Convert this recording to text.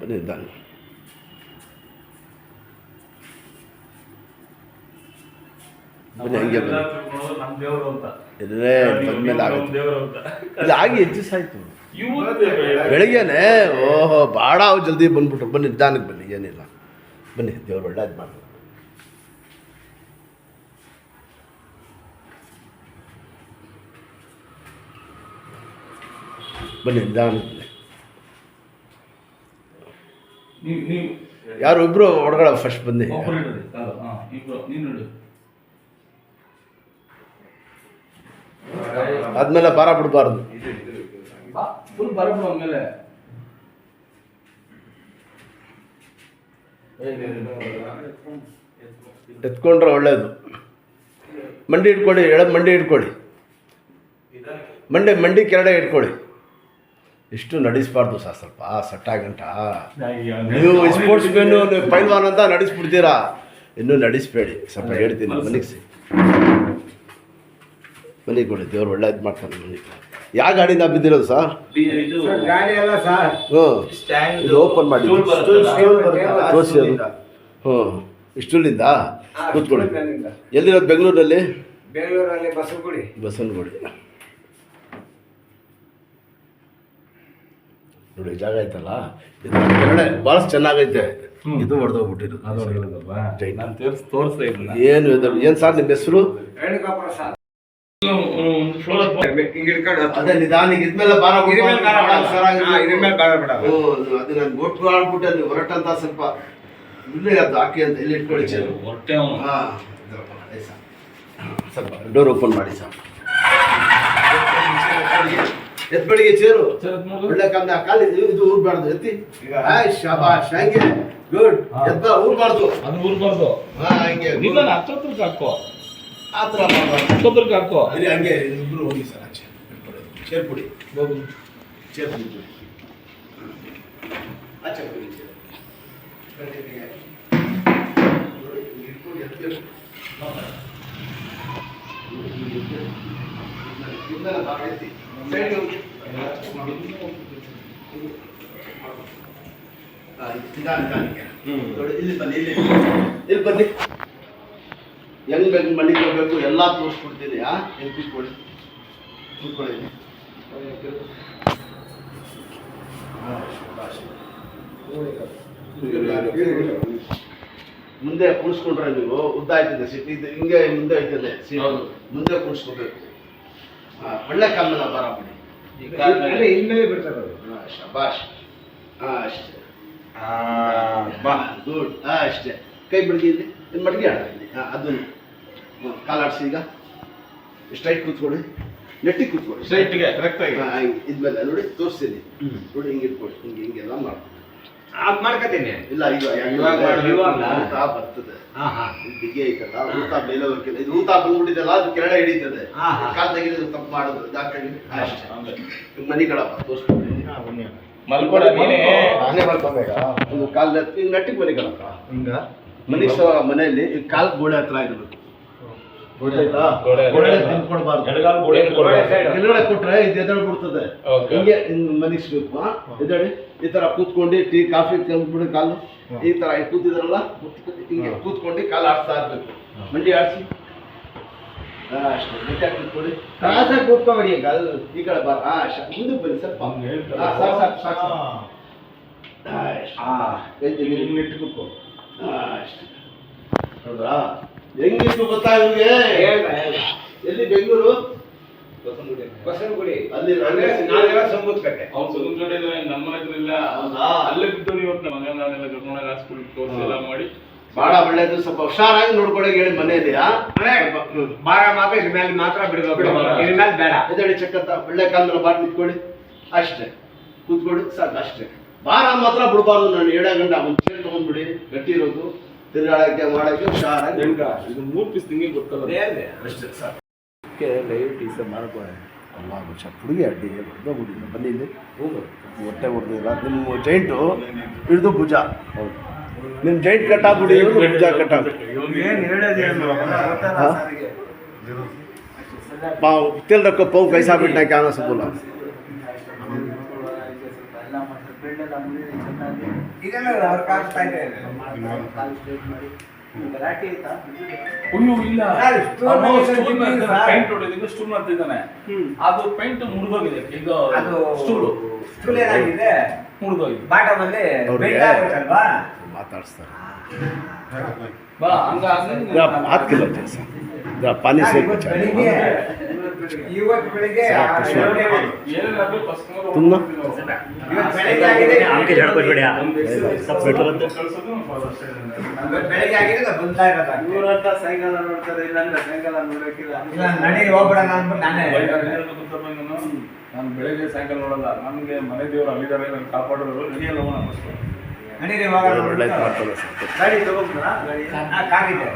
ಬನ್ನಿ ನಿಧಾನ. ಬನ್ನಿ ಹಂಗೆ ಇದ್ರೆ ಬಂದ್ಮೇಲೆ ಆಗುತ್ತೆ. ಇದು ಆಗಿ ಎಷ್ಟು ದಿವಸ ಆಯಿತು? ಬೆಳಿಗ್ಗೆನೆ. ಓಹೋ, ಭಾಳ ಜಲ್ದಿ ಬಂದ್ಬಿಟ್ರು. ಬನ್ನಿ ನಿಧಾನಕ್ಕೆ ಬನ್ನಿ, ಏನಿಲ್ಲ. ಬನ್ನಿ, ದೇವ್ರು ಒಳ್ಳೇದು ಮಾಡಿ. ಬನ್ನಿ ನಿಧಾನಕ್ಕೆ ಬನ್ನಿ. ಯಾರು ಇಬ್ರು ಹೊರಗಡೆ ಫಸ್ಟ್ ಬನ್ನಿ. ಆದ್ಮೇಲೆ ಭಾರ ಬಿಡಬಾರ್ದು. ಎತ್ಕೊಂಡ್ರೆ ಒಳ್ಳೇದು. ಮಂಡಿ ಇಟ್ಕೊಳ್ಳಿ, ಎಳದ್ ಮಂಡಿ ಇಟ್ಕೊಳ್ಳಿ. ಮಂಡಿ ಕೆರಡೆ ಇಟ್ಕೊಳ್ಳಿ. ಇಷ್ಟು ನಡೆಸಬಾರ್ದು ಸರ್, ಸ್ವಲ್ಪ ಸಟ್ಟಾಗಂಟ. ನೀವು ಸ್ಪೋರ್ಟ್ಸ್ ಮೆನ್ನು, ನೀವು ಪೈಲ್ವಾನ್ ಅಂತ ನಡೆಸ್ಬಿಡ್ತೀರಾ. ಇನ್ನೂ ನಡೆಸಬೇಡಿ, ಸ್ವಲ್ಪ ಹೇಳ್ತೀನಿ. ಮನೆಗೆ ಕೊಡಿ, ದೇವ್ರು ಒಳ್ಳೇದು ಮಾಡ್ತಾನೆ. ಮನೆಗೆ ಯಾವ ಗಾಡಿನ ಬಿದ್ದಿರೋದು ಸರ್? ಹ್ಞೂ, ಇದು ಓಪನ್ ಮಾಡಿ ತೋರಿಸಿ. ಅದು ಹ್ಞೂ, ಇಷ್ಟುಲ್ಲಿಂದ ಕೂತ್ಕೊಳ್ಳಿ. ಎಲ್ಲಿರೋದು? ಬೆಂಗಳೂರಲ್ಲಿ ಬಸವನಗುಡಿ. ನೋಡಿ ಜಾಗ ಐತಲ್ಲ, ಇದು ಕೆರಡೆ ಭಾಳಷ್ಟು ಚೆನ್ನಾಗೈತೆ. ಇದು ಹೊಡೆದೋಗ್ಬಿಟ್ಟಿರೋದು. ಏನು ಏನು ಸರ್ ನಿಮ್ಮ ಹೆಸರು? ಅದೇ ನಿಧಾನಿಗೆ ಇದ್ಮೇಲೆ ಭಾರ ಅದು ನಾನು ಗೊತ್ತು ಆಡ್ಬಿಟ್ಟೆ. ನೀವು ಹೊರಟಂತ ಸ್ವಲ್ಪ ಇಲ್ಲೇ ಅದು ಹಾಕಿ ಅಂತ ಇಲ್ಲಿ ಇಟ್ಕೊಳ್ಳಿ. ಚೇರು ಹಾಂ, ಸ್ವಲ್ಪ ಡೋರ್ ಓಪನ್ ಮಾಡಿ ಸರ್. ಎತ್ಬಡಿಗೆ ಚೇರು ಒಳ್ಳೆ ಕಾಲ ಕಾಲು ಇದು ಊರ್ಬಾರ್ದು. ಎತ್ತಿ ಶಾಬಾಷ್, ಹಂಗೆ ಗುಡ್. ಎತ್ತ ಊರ್ಬಾರ್ದು, ಅದು ಊರ್ಬಾರ್ದು. ಹಂಗೆ ಹಾಕೋ, ಆ ಥರ ಮಾಡಬಾರ್ದು. ಹಾಕೋ ಇಲ್ಲಿ ಹಂಗೆ. ಇಬ್ಬರು ಹೋಗಿ ಸರ್ ಆಚೆ. ಚೇರ್ ಕೊಡಿ, ಚೇರ್ ಕೊಡಿ, ಆಚೆ ಕೊಡಿ ಚೇರ್. ಇಲ್ಲಿ ಬನ್ನಿ, ಇಲ್ಲಿ ಬನ್ನಿ. ಹೆಂಗ್ ಬೇಕು ಮನೆಗೆ ಹೋಗ್ಬೇಕು ಎಲ್ಲ ತೋರಿಸ್ಕೊಡ್ತೀನಿ. ಹೆಂಗೆ ಕೂತ್ಕೊಳ್ಳಿ, ಮುಂದೆ ಕುಣಿಸ್ಕೊಂಡ್ರೆ ನೀವು ಉದ್ದ ಆಯ್ತದೆ ಸೀಟ್. ಇದು ಹಿಂಗೆ ಮುಂದೆ ಆಯ್ತದೆ ಸೀಟ್, ಮುಂದೆ ಕುಣಿಸ್ಕೋಬೇಕು. ಒಳ್ಳೆ ಕಾಲದ ಬರ ಬಿಡಿ. ಇಲ್ಲೇ ಬಿಡ್ತಾರೆ. ಶಬಾಷ್. ಅಷ್ಟೇ, ಗುಡ್. ಅಷ್ಟೇ, ಕೈ ಬಿಡ್ಗಿ ಇಲ್ಲಿ, ಇದು ಮಡ್ಗಿ ಆಡ ಇಲ್ಲಿ. ಅದನ್ನು ಕಾಲಾಡಿಸಿ. ಈಗ ಸ್ಟ್ರೈಟ್ ಕೂತ್ಕೊಳ್ಳಿ, ನೆಟ್ಟಿಗೆ ಕೂತ್ಕೊಳ್ಳಿ. ಸ್ಟ್ರೈಟ್ಗೆ ಇದ್ಮೇಲೆ ನೋಡಿ ತೋರಿಸ್ತೀನಿ. ನೋಡಿ ಹಿಂಗೆ ಇಟ್ಕೊಳ್ಳಿ, ಹಿಂಗೆಲ್ಲ ಮಾಡ್ತೀನಿ. ಮಾಡ್ಕೊತೀನಿ. ಇಲ್ಲ, ಊತ ಬರ್ತದೆ. ಬಿಗಿ ಐತಲ್ಲ, ಊತ ಮೇಲೆ ಹೋಗಿಲ್ಲ. ಇದು ಊತ ಬಂದ್ಬಿಟ್ಟಿದೆಲ್ಲ, ಅದು ಕೆಳಗಡೆ ಹಿಡಿತದೆ. ಕಾಲು ತೆಗಿದ್ರೆ ತಪ್ಪು ಮಾಡೋದು. ಅಷ್ಟೇ, ಮನೆ ಕಡಪ್ಪ ತೋರಿಸ್ಕೊಡ್ತೀನಿ. ಒಂದು ಕಾಲು ನಟ್ಟಿಗೆ ಮನೆ ಕಡಪ್ಪ. ಹಿಂಗ ಮನೆಯಲ್ಲಿ ಕಾಲು ಗೋಡೆ ಹತ್ರ ಆಗಿರ್ಬೇಕು. ಕೆಳಗಡೆ ಕೊಟ್ರೆ ಇದು ಎದಳು ಬಿಡ್ತದೆ. ಹಿಂಗೆ ಮನಿಸ್ಬೇಕು. ಎದಳಿ ಈ ತರ ಕೂತ್ಕೊಂಡು ಟೀ ಕಾಫಿ ತಂದ್ಬಿಡಿ. ಕಾಲು ಈ ತರ ಕೂತಿದ್ರಲ್ಲ, ಹಿಂಗೆ ಕೂತ್ಕೊಂಡು ಕಾಲು ಆಡ್ತಾ ಇರ್ಬೇಕು. ಮಂಡಿ ಆಡಿಸಿ ಅಷ್ಟೇ. ಗಟ್ಟಿ ಕೂತ್ಕೊಳ್ಳಿ. ಕಾಸಾಗಿ ಕೂತ್ಕೊಬೇಡಿ. ಕಾಲು ಈ ಕಡೆ ಬಾರ. ಮುಂದಕ್ಕೆ ಬನ್ನಿ ಸ್ವಲ್ಪ. ಸಾಕು. ಇಟ್ಟು ಕೂತ್ಕೊ. ಅಷ್ಟೇ. ಹೌದಾ? ಹೆಂಗಿತ್ತು ಗೊತ್ತಾ ಇವ್ರಿಗೆ? ಎಲ್ಲಿ? ಬೆಂಗಳೂರು ಬಸವನಗುಡಿ. ಅಲ್ಲಿ ಸಂಬೂತ್ಕಟ್ಟೆ. ಅವ್ನು ಸಂಬೂತ್ಕಟ್ಟೆ ನಮ್ಮ ಮನೆಯಲ್ಲ, ಅಲ್ಲೇ ಬಿದ್ದು ಇವತ್ತು ಮಗನೆಲ್ಲ ಕರ್ಕೊಂಡಾಗ ಹಾಸ್ಪಿಟಲ್ ತೋರಿಸಿ ಎಲ್ಲ ಮಾಡಿ. ಬಹಳ ಒಳ್ಳೇದು. ಸ್ವಲ್ಪ ಹುಷಾರಾಗಿ ನೋಡ್ಕೊಳಗೆ ಹೇಳಿ ಮನೆಯಲ್ಲಿ. ಭಾರ ಮಾತ್ರ ಇದ್ರ ಮೇಲೆ ಮಾತ್ರ ಬಿಡಬೇಕು, ಇದ್ರ ಮೇಲೆ ಬೇಡ. ಎದಡಿ ಚಕ್ಕಂತ ಒಳ್ಳೆ ಕಾಲದಲ್ಲಿ ಬಾಟ್ ನಿಂತ್ಕೊಳ್ಳಿ. ಅಷ್ಟೇ, ಕೂತ್ಕೊಳ್ಳಿ, ಸಾಕು. ಅಷ್ಟೇ, ಭಾರ ಮಾತ್ರ ಬಿಡಬಾರ್ದು. ನಾನು 7 ಗಂಟೆ ಮುಂಚೆ ತಗೊಂಡ್ಬಿಡಿ. ಗಟ್ಟಿ ಇರೋದು, ತಿರುಗಾಡಕ್ಕೆ ಮಾಡಕ್ಕೆ ಹುಷಾರಾಗಿ. ಇದು 3 ಪೀಸ್ ತಿಂಗಿ ಗೊತ್ತಲ್ಲ. ಅಷ್ಟೇ ಸಾಕು. ಲೈಟ್ ಈಸ ಮಾಡ್ಕೊಳ್ಳಿ. ಅಲ್ಲ ಹುಡುಗಿ ಅಡ್ಡಿ ಹೊಡೆದೋಗ್ಬಿಟ್ಟಿದ್ದ. ಬಂದಿದ್ದೆ ಹೊಟ್ಟೆ ಹೊಡೆದಿಲ್ಲ. ನಿಮ್ಮ ಜೈಂಟು ಹಿಡಿದು ಭುಜ. ಹೌದು, ನಿಮ್ಮ ಜೈಂಟ್ ಕಟ್ಟಾಗ್ಬಿಡಿ, ಭುಜ ಕಟ್ಟಾಗ್ಬಿಡಿ. तेल रखो, पाँव कैसा बिठना क्या ना सब बोला। ಎಲ್ಲ ಮಾಡ್ತಾರೆ ಬೆಂಡ್ ಎಲ್ಲ ಮುಗಿದ್ರೆ ಚೆನ್ನಾಗಿ ಇದೆಲ್ಲ ಅವ್ರು ಕಾಣಿಸ್ತಾ ಇದೆ ಕಾಲು ಸ್ಟ್ರೇಟ್ ಮಾಡಿ ಗಲಾಟೆ ಆಯ್ತಾ ಹುಲ್ಲು ಇಲ್ಲ ಸರ್, ಸ್ಟೂಲ್ ಮೇಲೆ ಇಟ್ಟಿದ್ದೀನಿ ಸರ್. ಪೈಂಟ್ ಹೊಡೆದಿದ್ದು ಸ್ಟೂಲ್ ಮಾಡ್ತಿದ್ದಾನೆ ಅದು ಪೈಂಟ್ ಮುರಿದೋಗಿದೆ ಈಗ ಅದು ಸ್ಟೂಲು ಸ್ಟೂಲ್ ಏನಾಗಿದೆ ಮುರಿದೋಗಿದೆ ಬಾಟಮ್ ಅಲ್ಲಿ ಬೆಂಡ್ ಆಗುತ್ತಲ್ವಾ ಮಾತಾಡ್ಸ್ತಾರೆ ಬಾ ಹಂಗ हाथ खिलाओ जैसा जरा पानी से ಇವತ್ತು ಬೆಳಿಗ್ಗೆ ಇವತ್ತು ಬೆಳಿಗ್ಗೆ ಏನಾದ್ರು ಕಸ್ಟಮರ್ तुम ना ಇವತ್ತು ಬೆಳಿಗ್ಗೆ ಆಗಿದೆ आमके झाड़ पर बढ़िया सब बेटर होते ಇವತ್ತು ಬೆಳಿಗ್ಗೆ ಆಗಿದೆ ಅದು ಬಂತಾ ಇರೋದು ಇವರಂತ ಸಾಯಂಕಾಲ ನೋಡ್ತಾರೆ ಇಲ್ಲಾಂದ್ರೆ ಸಾಯಂಕಾಲ ನೋಡೋಕಿಲ್ಲ ಇಲ್ಲ ನಡೀರಿ ಹೋಗ್ಬಿಡೋಣ ಅಂದ್ಬಿಟ್ಟು ನಾನೇ ನಾನು ಬೆಳಗ್ಗೆ ಸಾಯಂಕಾಲ ನೋಡಲ್ಲ ನಮಗೆ ಮನೆ ದೇವರು ಅಲ್ಲಿದ್ದಾರೆ ನಾನು ಕಾಪಾಡೋರು ನಡೆಯಲ್ಲ ಫಸ್ಟ್ ನಡೀರಿ ಹೋಗೋಣ ಒಳ್ಳೆ ಅಂದ್ಬಿಟ್ಟು ಮಾತಾಡೋ ಗಾಡಿ ತಗೊಂಡ್ರಾ ಗಾಡಿ ಕಾರಿದೆ